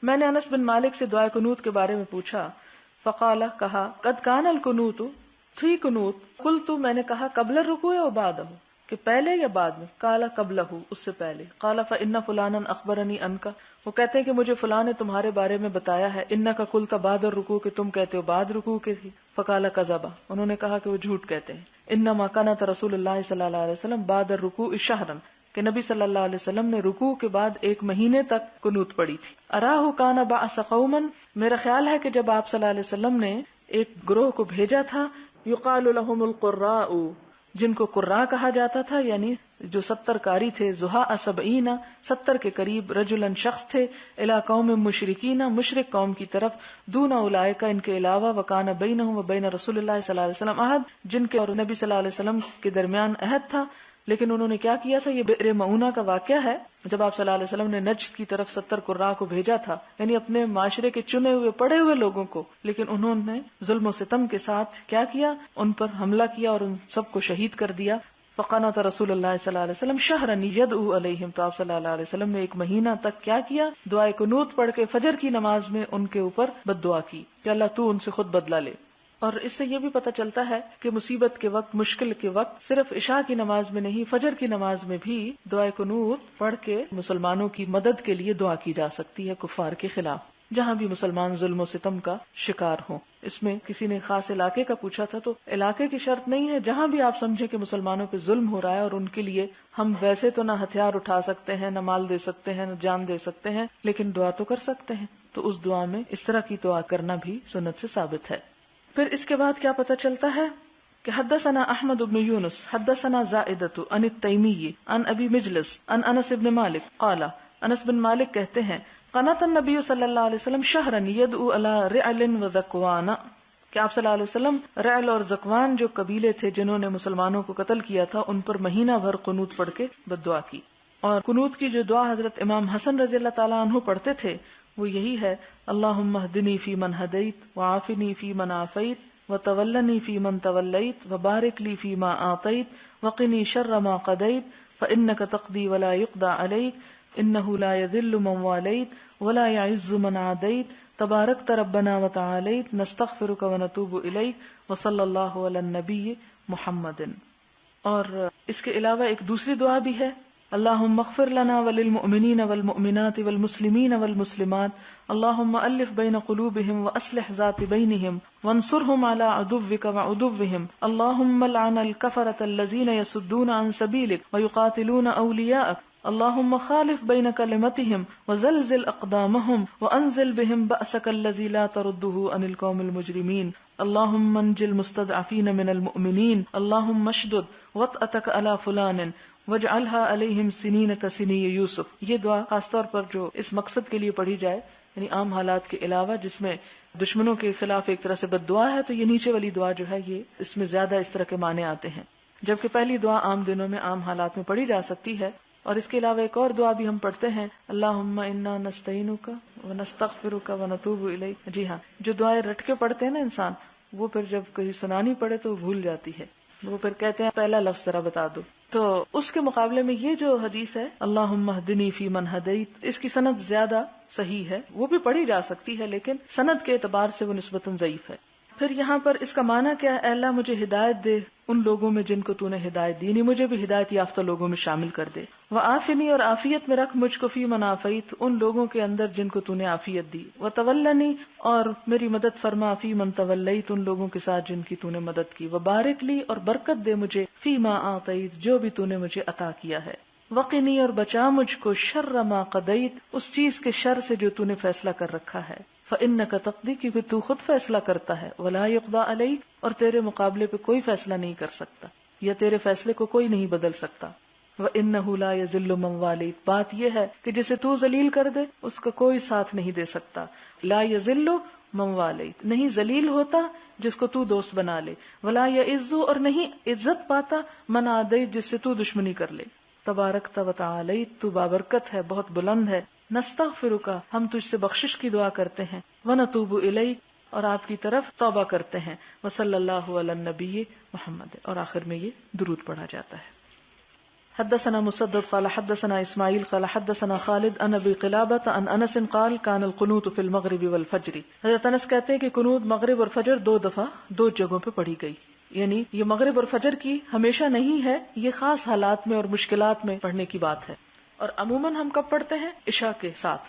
میں نے انس بن مالک سے دعائے قنوت کے بارے میں پوچھا. فقال، کہا، قد کان القنوت، تھی قنوت. قلت، میں نے کہا، قبل الرکوع و بعدہ، کہ پہلے یا بعد میں؟ قال قبلہ، اس سے پہلے. قال فإن فلانا اخبرنی عنک، وہ کہتے ہیں کہ مجھے فلاں نے تمہارے بارے میں بتایا ہے، انک قلت بعد الرکوع، کہ تم کہتے ہو بعد رکوع کے تھی. فقال کذب، انہوں نے کہا کہ وہ جھوٹ کہتے ہیں. انما قنت رسول اللہ صلی اللہ علیہ وسلم بعد الرکوع شہرا، کہ نبی صلی اللہ علیہ وسلم نے رکوع کے بعد 1 مہینے تک قنوت پڑھی تھی. اراہ کان بعث قوما، میرا خیال ہے کہ جب آپ صلی اللہ علیہ وسلم نے ایک گروہ کو بھیجا تھا، یقال لهم القراء، جن کو قراء کہا جاتا تھا، یعنی جو 70 قاری تھے، زہاء 70، 70 کے قریب، رجلا شخص تھے، الی قوم مشرکین، مشرک قوم کی طرف، دون اولئک، ان کے علاوہ، وکان بینہم و بین رسول اللہ صلی اللہ علیہ وسلم عہد، جن کے اور نبی صلی اللہ علیہ وسلم کے درمیان عہد تھا، لیکن انہوں نے کیا کیا تھا، یہ بئر معونہ کا واقعہ ہے، جب آپ صلی اللہ علیہ وسلم نے نجد کی طرف 70 قراء کو بھیجا تھا، یعنی اپنے معاشرے کے چنے ہوئے پڑے ہوئے لوگوں کو، لیکن انہوں نے ظلم و ستم کے ساتھ کیا کیا، ان پر حملہ کیا اور ان سب کو شہید کر دیا۔ فقنط رسول اللہ صلی اللہ علیہ وسلم شہرا یدعو علیہم، تو آپ صلی اللہ علیہ وسلم نے ایک مہینہ تک کیا کیا، دعائے قنوت پڑھ کے فجر کی نماز میں ان کے اوپر بد دعا کی کہ اللہ تو ان سے خود بدلہ لے۔ اور اس سے یہ بھی پتہ چلتا ہے کہ مصیبت کے وقت، مشکل کے وقت صرف عشاء کی نماز میں نہیں، فجر کی نماز میں بھی دعائے قنوت پڑھ کے مسلمانوں کی مدد کے لیے دعا کی جا سکتی ہے کفار کے خلاف، جہاں بھی مسلمان ظلم و ستم کا شکار ہوں۔ اس میں کسی نے خاص علاقے کا پوچھا تھا، تو علاقے کی شرط نہیں ہے، جہاں بھی آپ سمجھیں کہ مسلمانوں پہ ظلم ہو رہا ہے اور ان کے لیے ہم ویسے تو نہ ہتھیار اٹھا سکتے ہیں، نہ مال دے سکتے ہیں، نہ جان دے سکتے ہیں، لیکن دعا تو کر سکتے ہیں، تو اس دعا میں اس طرح کی دعا کرنا بھی سنت سے ثابت ہے۔ پھر اس کے بعد کیا پتہ چلتا ہے کہ حدثنا احمد بن یونس حدثنا زائدۃ عن التیمی عن ابی مجلس عن انس بن مالک قال، انس بن مالک کہتے ہیں قنط النبی صلی اللہ علیہ وسلم شہرا یدعو علی رعل و ذکوان، کہ آپ صلی اللہ علیہ وسلم رعل اور ذکوان جو قبیلے تھے جنہوں نے مسلمانوں کو قتل کیا تھا، ان پر مہینہ بھر قنوت پڑھ کے بد دعا کی۔ اور قنوت کی جو دعا حضرت امام حسن رضی اللہ تعالیٰ عنہ پڑھتے تھے وہ یہی ہے، اللہم اہدنی فی من ہدیت وعافنی فی من عافیت وتولنی فی من تولیت وبارک لی فی ما آتیت وقنی شر ما قضیت فانک تقضی ولا یقضى علیک انہ لا یذل من والیت ولا یعز من عادیت تبارکت ربنا وتعالیت نستغفرک ونتوب الیک وصلی اللہ علی النبی محمد۔ اور اس کے علاوہ ایک دوسری دعا بھی ہے، اللہم اغفر لنا وللمؤمنین والمؤمنات والمسلمین والمسلمات اللہم الف بین قلوبہم واصلح ذات بینہم وانصرہم علی عدوک وعدوہم اللہم لعن الکفرۃ الذین یصدون عن سبیلک ویقاتلون اولیاءک اللہم خالف بین کلمتہم وزلزل اقدامہم وانزل بہم بأسک الذی لا تردہ عن القوم المجرمین اللہم انجل المستضعفین من المؤمنین اللہم اشدد وطأتک علی فلان وجعلها علیہم سنین کسنی یوسف۔ یہ دعا خاص طور پر جو اس مقصد کے لیے پڑھی جائے، یعنی عام حالات کے علاوہ جس میں دشمنوں کے خلاف ایک طرح سے بد دعا ہے، تو یہ نیچے والی دعا جو ہے یہ اس میں زیادہ اس طرح کے معنی آتے ہیں، جبکہ پہلی دعا عام دنوں میں عام حالات میں پڑھی جا سکتی ہے۔ اور اس کے علاوہ ایک اور دعا بھی ہم پڑھتے ہیں، اللہم انا نستعینک ونستغفرک ونتوب الیک۔ جی ہاں، جو دعائیں رٹ کے پڑھتے ہیں نا انسان، وہ پھر جب کہیں سنانی پڑے تو بھول جاتی ہے، وہ پھر کہتے ہیں پہلا لفظ ذرا بتا دو۔ تو اس کے مقابلے میں یہ جو حدیث ہے اللہم اہدنی فی من ہدیت، اس کی سند زیادہ صحیح ہے، وہ بھی پڑھی جا سکتی ہے لیکن سند کے اعتبار سے وہ نسبتاً ضعیف ہے۔ پھر یہاں پر اس کا معنی کیا ہے، اے اللہ مجھے ہدایت دے ان لوگوں میں جن کو تو نے ہدایت دی، یعنی مجھے بھی ہدایت یافتہ لوگوں میں شامل کر دے۔ وعافنی، اور عافیت میں رکھ مجھ کو، فی من عافیت، ان لوگوں کے اندر جن کو تو نے عافیت دی۔ وتولنی، اور میری مدد فرما، فی من تولیت، ان لوگوں کے ساتھ جن کی تو نے مدد کی۔ وبارک لی، اور برکت دے مجھے، فی ما آتیت، جو بھی تو نے مجھے عطا کیا ہے۔ وقنی، اور بچا مجھ کو، شر ما قضیت، اس چیز کے شر سے جو تو نے فیصلہ کر رکھا ہے۔ فإنک تقضی، کیونکہ تو خود فیصلہ کرتا ہے، ولا یقضى علیک، اور تیرے مقابلے پہ کوئی فیصلہ نہیں کر سکتا، یا تیرے فیصلے کو کوئی نہیں بدل سکتا۔ وإنہ لا یذل من والیت، بات یہ ہے کہ جسے تو ذلیل کر دے اس کا کوئی ساتھ نہیں دے سکتا۔ لا یذل من والیت، نہیں ذلیل ہوتا جس کو تو دوست بنا لے، ولا یعز، اور نہیں عزت پاتا من عادیت، جس سے تو دشمنی کر لے۔ تبارکت وتعالیت، تو بابرکت ہے، بہت بلند ہے۔ نستغفرک، ہم تجھ سے بخشش کی دعا کرتے ہیں۔ ونتوب الیک، اور آپ کی طرف توبہ کرتے ہیں۔ وصلی اللہ علی النبی محمد، اور آخر میں یہ درود پڑھا جاتا ہے۔ حدثنا مسدد قال حدثنا اسماعیل قال حدثنا خالد عن ابی قلابۃ عن انس قال كان القنوت في المغرب والفجر۔ حضرت انس کہتے ہیں کہ قنوت مغرب اور فجر دو دفعہ دو جگہوں پہ پڑھی گئی، یعنی یہ مغرب اور فجر کی ہمیشہ نہیں ہے، یہ خاص حالات میں اور مشکلات میں پڑھنے کی بات ہے، اور عموماً ہم کب پڑھتے ہیں؟ عشاء کے ساتھ۔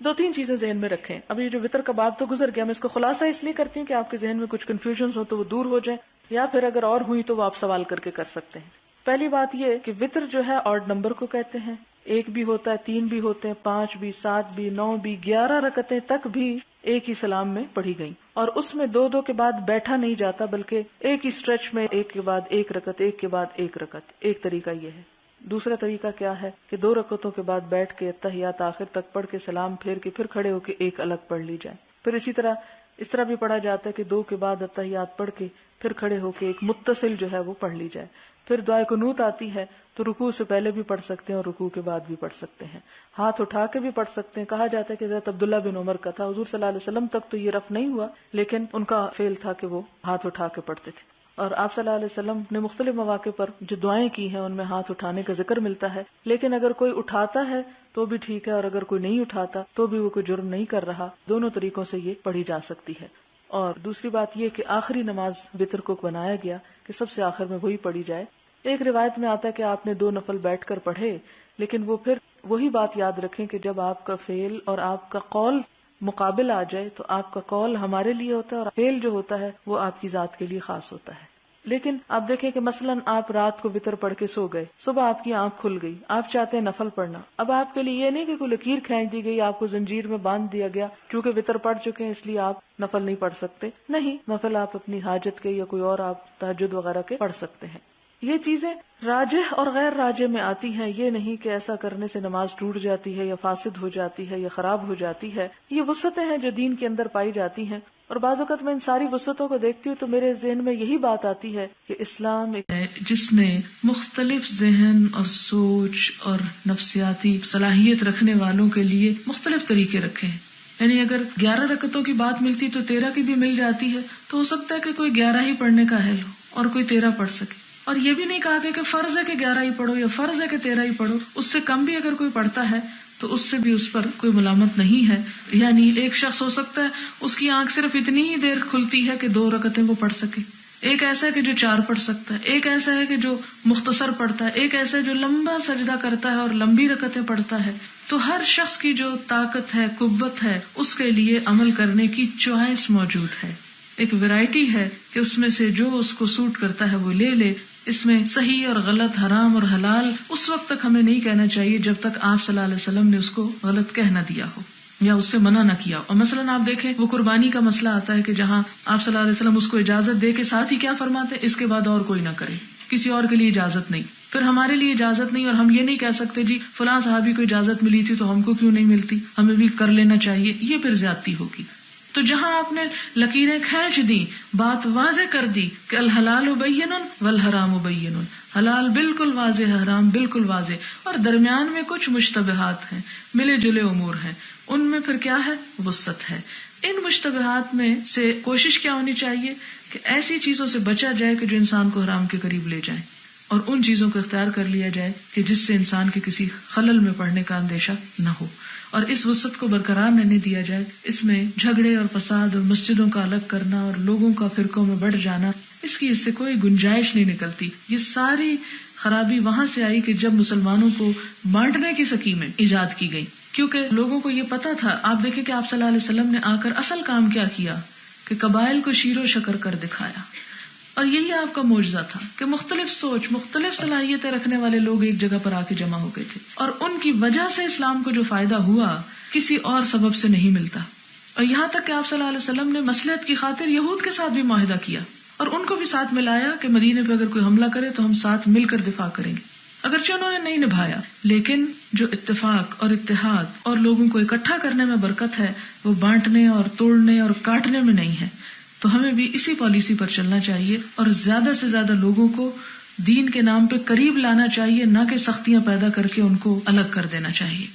دو تین چیزیں ذہن میں رکھیں، اب یہ جو وطر کا باب تو گزر گیا، میں اس کو خلاصہ اس لیے کرتی ہوں کہ آپ کے ذہن میں کچھ کنفیوژنز ہو تو وہ دور ہو جائیں، یا پھر اگر اور ہوئی تو وہ آپ سوال کر کے کر سکتے ہیں۔ پہلی بات یہ کہ وطر جو ہے آڈ نمبر کو کہتے ہیں، ایک بھی ہوتا ہے، تین بھی ہوتے ہیں، 5 بھی، 7 بھی، 9 بھی، 11 رکعتیں تک بھی ایک ہی سلام میں پڑھی گئیں، اور اس میں دو دو کے بعد بیٹھا نہیں جاتا بلکہ ایک ہی اسٹریچ میں ایک کے بعد ایک رکعت، ایک کے بعد ایک رکعت۔ ایک طریقہ یہ ہے۔ دوسرا طریقہ کیا ہے کہ 2 رکعتوں کے بعد بیٹھ کے اتحیات آخر تک پڑھ کے سلام پھیر کے پھر کھڑے ہو کے ایک الگ پڑھ لی جائے۔ پھر اسی طرح اس طرح بھی پڑھا جاتا ہے کہ 2 کے بعد اتحیات پڑھ کے پھر کھڑے ہو کے ایک متصل جو ہے وہ پڑھ لی جائے۔ پھر دعائے قنوت آتی ہے تو رکوع سے پہلے بھی پڑھ سکتے ہیں اور رکوع کے بعد بھی پڑھ سکتے ہیں. ہاتھ اٹھا کے بھی پڑھ سکتے ہیں. کہا جاتا ہے کہ حضرت عبداللہ بن عمر کا تھا, حضور صلی اللہ علیہ وسلم تک تو یہ رفع نہیں ہوا, لیکن ان کا فعل تھا کہ وہ ہاتھ اٹھا کے پڑھتے تھے. اور آپ صلی اللہ علیہ وسلم نے مختلف مواقع پر جو دعائیں کی ہیں ان میں ہاتھ اٹھانے کا ذکر ملتا ہے. لیکن اگر کوئی اٹھاتا ہے تو بھی ٹھیک ہے, اور اگر کوئی نہیں اٹھاتا تو بھی وہ کوئی جرم نہیں کر رہا. دونوں طریقوں سے یہ پڑھی جا سکتی ہے. اور دوسری بات یہ کہ آخری نماز وتر کو بنایا گیا کہ سب سے آخر میں وہی پڑھی جائے. ایک روایت میں آتا ہے کہ آپ نے 2 نفل بیٹھ کر پڑھے, لیکن وہ پھر وہی بات یاد رکھیں کہ جب آپ کا فعل اور آپ کا قول مقابل آ جائے تو آپ کا قول ہمارے لیے ہوتا ہے اور فعل جو ہوتا ہے وہ آپ کی ذات کے لیے خاص ہوتا ہے. لیکن آپ دیکھیں کہ مثلاً آپ رات کو وتر پڑھ کے سو گئے, صبح آپ کی آنکھ کھل گئی, آپ چاہتے ہیں نفل پڑھنا. اب آپ کے لیے یہ نہیں کہ کوئی لکیر کھینچ دی گئی, آپ کو زنجیر میں باندھ دیا گیا کیونکہ وتر پڑھ چکے ہیں اس لیے آپ نفل نہیں پڑھ سکتے. نہیں, نفل آپ اپنی حاجت کے یا کوئی اور آپ تہجد وغیرہ کے پڑھ سکتے ہیں. یہ چیزیں راجح اور غیر راجح میں آتی ہیں. یہ نہیں کہ ایسا کرنے سے نماز ٹوٹ جاتی ہے یا فاسد ہو جاتی ہے یا خراب ہو جاتی ہے. یہ وسعتیں ہیں جو دین کے اندر پائی جاتی ہیں, اور بعض اوقات میں ان ساری وسعتوں کو دیکھتی ہوں تو میرے ذہن میں یہی بات آتی ہے کہ اسلام جس نے مختلف ذہن اور سوچ اور نفسیاتی صلاحیت رکھنے والوں کے لیے مختلف طریقے رکھے ہیں. یعنی اگر 11 رکعتوں کی بات ملتی تو 13 کی بھی مل جاتی ہے, تو ہو سکتا ہے کہ کوئی 11 ہی پڑھنے کا اہل ہو اور کوئی 13 پڑھ سکے. اور یہ بھی نہیں کہا کہ فرض ہے کہ 11 ہی پڑھو یا فرض ہے کہ 13 ہی پڑھو. اس سے کم بھی اگر کوئی پڑھتا ہے تو اس سے بھی اس پر کوئی ملامت نہیں ہے. یعنی ایک شخص ہو سکتا ہے اس کی آنکھ صرف اتنی ہی دیر کھلتی ہے کہ 2 رکعتیں وہ پڑھ سکے, ایک ایسا ہے کہ جو 4 پڑھ سکتا ہے, ایک ایسا ہے کہ جو مختصر پڑھتا ہے, ایک ایسا ہے جو لمبا سجدہ کرتا ہے اور لمبی رکعتیں پڑھتا ہے. تو ہر شخص کی جو طاقت ہے, قوت ہے, اس کے لیے عمل کرنے کی چوائس موجود ہے. ایک ویرائٹی ہے کہ اس میں سے جو اس کو سوٹ کرتا ہے وہ لے لے. اس میں صحیح اور غلط, حرام اور حلال اس وقت تک ہمیں نہیں کہنا چاہیے جب تک آپ صلی اللہ علیہ وسلم نے اس کو غلط کہہ نہ دیا ہو یا اس سے منع نہ کیا ہو. اور مثلاً آپ دیکھیں وہ قربانی کا مسئلہ آتا ہے کہ جہاں آپ صلی اللہ علیہ وسلم اس کو اجازت دے کے ساتھ ہی کیا فرماتے, اس کے بعد اور کوئی نہ کرے, کسی اور کے لیے اجازت نہیں. پھر ہمارے لیے اجازت نہیں, اور ہم یہ نہیں کہہ سکتے جی فلاں صحابی کو اجازت ملی تھی تو ہم کو کیوں نہیں ملتی, ہمیں بھی کر لینا چاہیے. یہ پھر زیادتی ہوگی. تو جہاں آپ نے لکیریں کھینچ دی, بات واضح کر دی کہ الحلال بین والحرام بین, حلال بالکل واضح ہے, حرام بالکل واضح, اور درمیان میں کچھ مشتبہات ہیں, ملے جلے امور ہیں, ان میں پھر کیا ہے, وسعت ہے. ان مشتبہات میں سے کوشش کیا ہونی چاہیے کہ ایسی چیزوں سے بچا جائے کہ جو انسان کو حرام کے قریب لے جائیں, اور ان چیزوں کو اختیار کر لیا جائے کہ جس سے انسان کے کسی خلل میں پڑنے کا اندیشہ نہ ہو. اور اس وسعت کو برقرار رہنے دیا جائے. اس میں جھگڑے اور فساد اور مسجدوں کا الگ کرنا اور لوگوں کا فرقوں میں بڑھ جانا, اس سے کوئی گنجائش نہیں نکلتی. یہ ساری خرابی وہاں سے آئی کہ جب مسلمانوں کو بانٹنے کی سکیمیں ایجاد کی گئی, کیونکہ لوگوں کو یہ پتا تھا. آپ دیکھیں کہ آپ صلی اللہ علیہ وسلم نے آ کر اصل کام کیا کیا کہ قبائل کو شیر و شکر کر دکھایا. اور یہی آپ کا معجزہ تھا کہ مختلف سوچ, مختلف صلاحیتیں رکھنے والے لوگ ایک جگہ پر آ کے جمع ہو گئے تھے, اور ان کی وجہ سے اسلام کو جو فائدہ ہوا کسی اور سبب سے نہیں ملتا. اور یہاں تک کہ آپ صلی اللہ علیہ وسلم نے مصلحت کی خاطر یہود کے ساتھ بھی معاہدہ کیا اور ان کو بھی ساتھ ملایا کہ مدینے پہ اگر کوئی حملہ کرے تو ہم ساتھ مل کر دفاع کریں گے. اگرچہ انہوں نے نہیں نبھایا, لیکن جو اتفاق اور اتحاد اور لوگوں کو اکٹھا کرنے میں برکت ہے وہ بانٹنے اور توڑنے اور کاٹنے میں نہیں ہے. تو ہمیں بھی اسی پالیسی پر چلنا چاہیے اور زیادہ سے زیادہ لوگوں کو دین کے نام پہ قریب لانا چاہیے, نہ کہ سختیاں پیدا کر کے ان کو الگ کر دینا چاہیے.